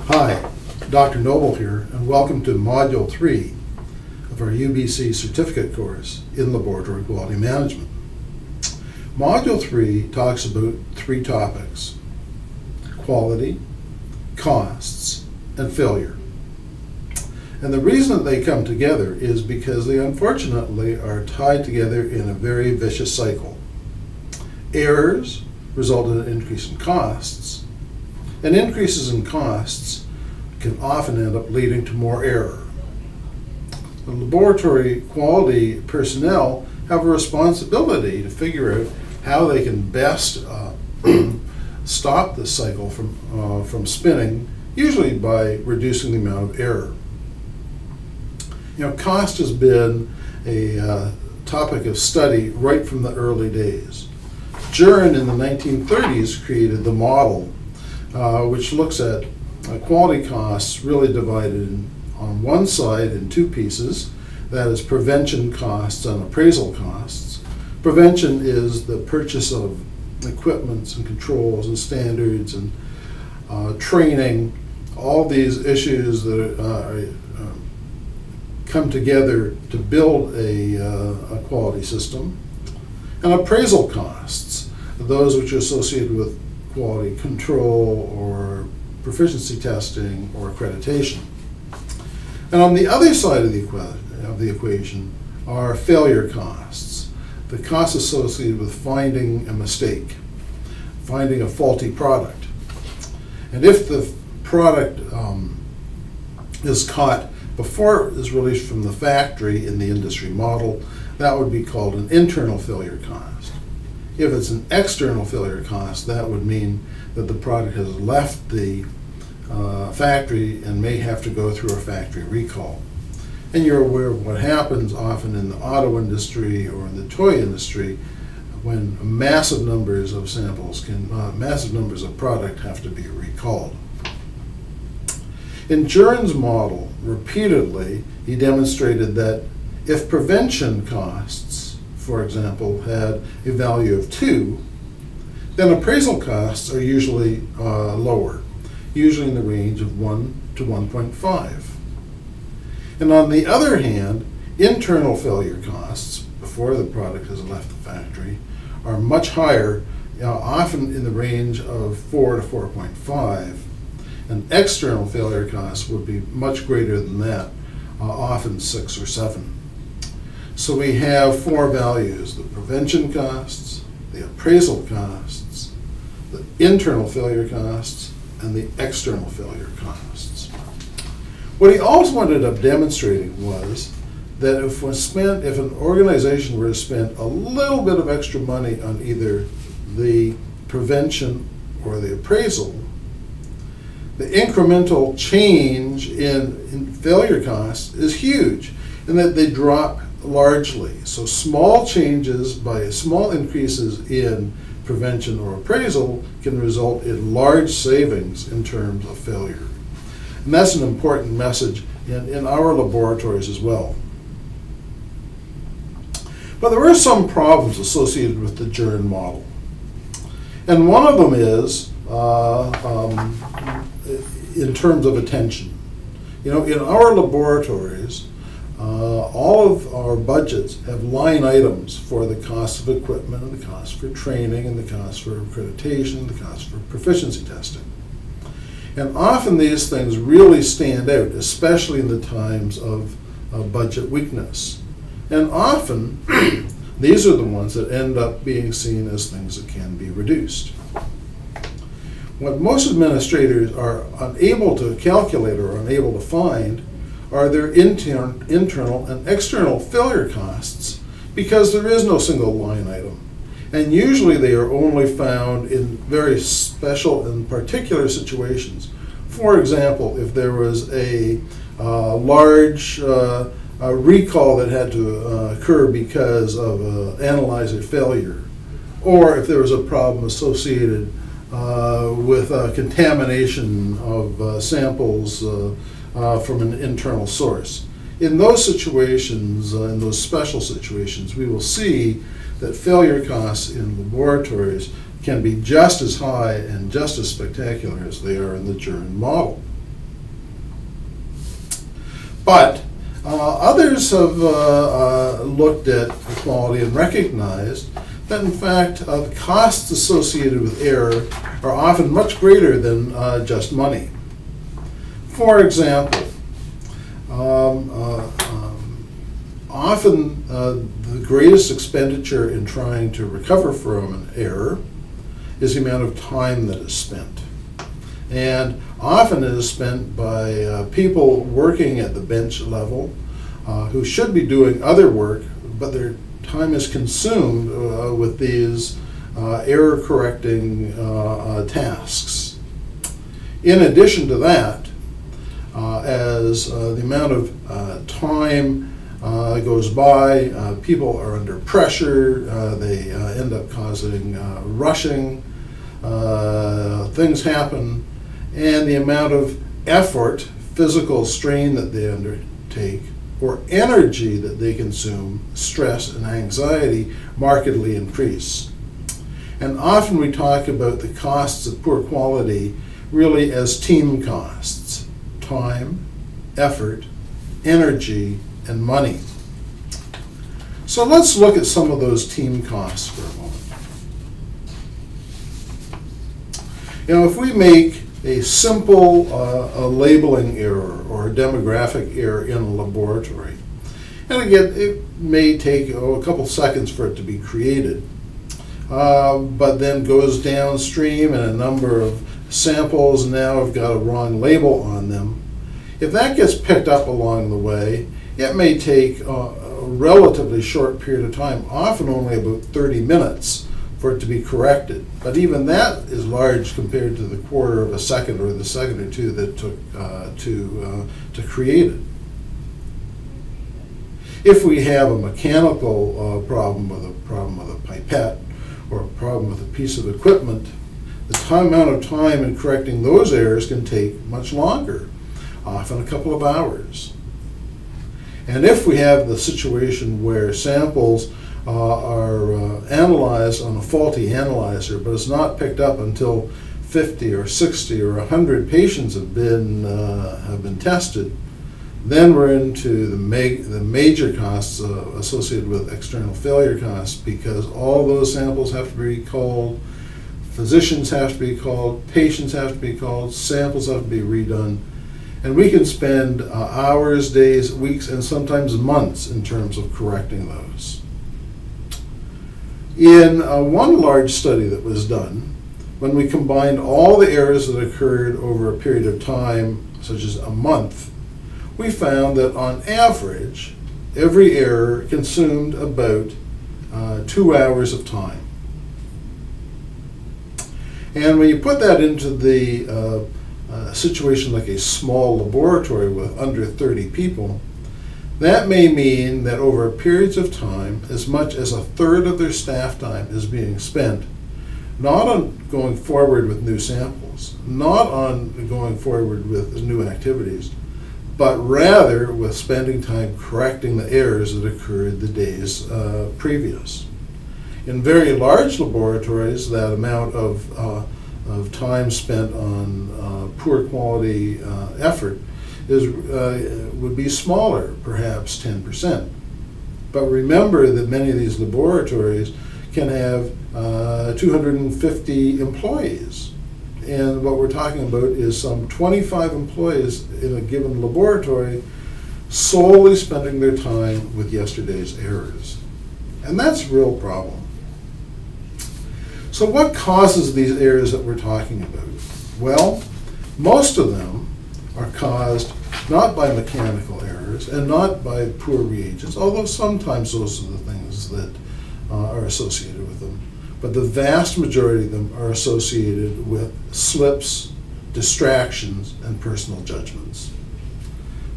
Hi, Dr. Noble here, and welcome to Module 3 of our UBC certificate course in Laboratory Quality Management. Module 3 talks about three topics: quality, costs, and failure. And the reason that they come together is because they unfortunately are tied together in a very vicious cycle. Errors result in an increase in costs, and increases in costs can often end up leading to more error. The laboratory quality personnel have a responsibility to figure out how they can best stop this cycle from spinning, usually by reducing the amount of error. You know, cost has been a topic of study right from the early days. Jern in the 1930s created the model which looks at quality costs really divided on one side in two pieces. That is prevention costs and appraisal costs. Prevention is the purchase of equipment and controls and standards and training, all these issues that come together to build a quality system. And appraisal costs, those which are associated with quality control or proficiency testing or accreditation. And on the other side of the equation are failure costs, the costs associated with finding a mistake, finding a faulty product. And if the product is caught before it is released from the factory in the industry model, that would be called an internal failure cost. If it's an external failure cost, that would mean that the product has left the factory and may have to go through a factory recall. And you're aware of what happens often in the auto industry or in the toy industry when massive numbers of samples massive numbers of product have to be recalled. In Jern's model, repeatedly, he demonstrated that if prevention costs, for example, had a value of 2, then appraisal costs are usually lower, usually in the range of 1 to 1.5. And on the other hand, internal failure costs, before the product has left the factory, are much higher, often in the range of 4 to 4.5. And external failure costs would be much greater than that, often 6 or 7. So we have 4 values: the prevention costs, the appraisal costs, the internal failure costs, and the external failure costs. What he also ended up demonstrating was that if an organization were to spend a little bit of extra money on either the prevention or the appraisal, the incremental change in failure costs is huge, and that they drop largely. So small changes by small increases in prevention or appraisal can result in large savings in terms of failure. And that's an important message in our laboratories as well. But there are some problems associated with the Jern model. And one of them is in terms of attention. You know, in our laboratories, all of our budgets have line items for the cost of equipment and the cost for training and the cost for accreditation and the cost for proficiency testing. And often these things really stand out, especially in the times of budget weakness. And often these are the ones that end up being seen as things that can be reduced. What most administrators are unable to calculate or unable to find are their internal and external failure costs, because there is no single line item. And usually they are only found in very special and particular situations. For example, if there was a large recall that had to occur because of an analyzer failure, or if there was a problem associated with contamination of samples from an internal source. In those situations, in those special situations, we will see that failure costs in laboratories can be just as high and just as spectacular as they are in the Jern model. But others have looked at the quality and recognized that in fact the costs associated with error are often much greater than just money. For example, often the greatest expenditure in trying to recover from an error is the amount of time that is spent. And often it is spent by people working at the bench level who should be doing other work, but their time is consumed with these error-correcting tasks. In addition to that, as the amount of time goes by, people are under pressure, they end up causing rushing, things happen, and the amount of effort, physical strain that they undertake, or energy that they consume, stress and anxiety markedly increase. And often we talk about the costs of poor quality really as team costs: time, effort, energy, and money. So let's look at some of those team costs for a moment. You know, if we make a simple a labeling error or a demographic error in a laboratory, and again, it may take a couple seconds for it to be created, but then goes downstream and a number of samples now have got a wrong label on them. If that gets picked up along the way, it may take a relatively short period of time, often only about 30 minutes, for it to be corrected. But even that is large compared to the quarter of a second or the second or two that it took to create it. If we have a mechanical problem with a pipette or a problem with a piece of equipment, the amount of time in correcting those errors can take much longer, often a couple of hours. And if we have the situation where samples are analyzed on a faulty analyzer, but it's not picked up until 50 or 60 or 100 patients have been tested, then we're into the major costs associated with external failure costs, because all those samples have to be recalled, physicians have to be called, patients have to be called, samples have to be redone, and we can spend hours, days, weeks, and sometimes months in terms of correcting those. In one large study that was done, when we combined all the errors that occurred over a period of time, such as a month, we found that on average, every error consumed about 2 hours of time. And when you put that into the situation like a small laboratory with under 30 people, that may mean that over periods of time, as much as a third of their staff time is being spent not on going forward with new samples, not on going forward with new activities, but rather with spending time correcting the errors that occurred the days previous. In very large laboratories, that amount of time spent on poor quality effort would be smaller, perhaps 10%. But remember that many of these laboratories can have 250 employees. And what we're talking about is some 25 employees in a given laboratory solely spending their time with yesterday's errors. And that's a real problem. So what causes these errors that we're talking about? Well, most of them are caused not by mechanical errors and not by poor reagents, although sometimes those are the things that are associated with them. But the vast majority of them are associated with slips, distractions, and personal judgments.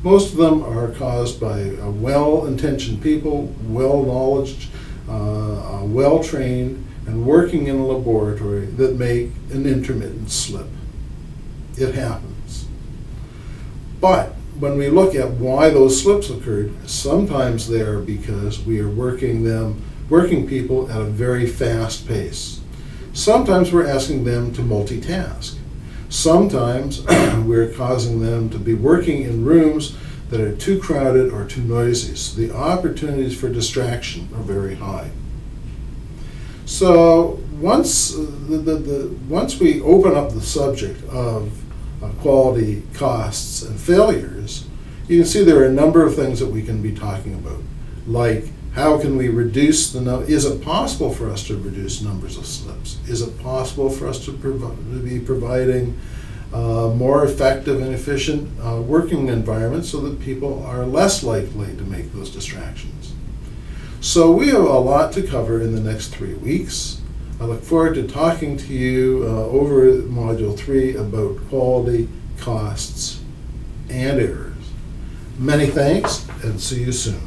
Most of them are caused by well-intentioned people, well-knowledged, well-trained, and working in a laboratory that make an intermittent slip. It happens. But when we look at why those slips occurred, sometimes they are because we are working people at a very fast pace. Sometimes we're asking them to multitask. Sometimes we're causing them to be working in rooms that are too crowded or too noisy. So the opportunities for distraction are very high. So once we open up the subject of quality, costs, and failures, you can see there are a number of things that we can be talking about, like how can we reduce is it possible for us to reduce numbers of slips? Is it possible for us to be providing more effective and efficient working environments so that people are less likely to make those distractions? So we have a lot to cover in the next 3 weeks. I look forward to talking to you over Module 3 about quality, costs, and errors. Many thanks, and see you soon.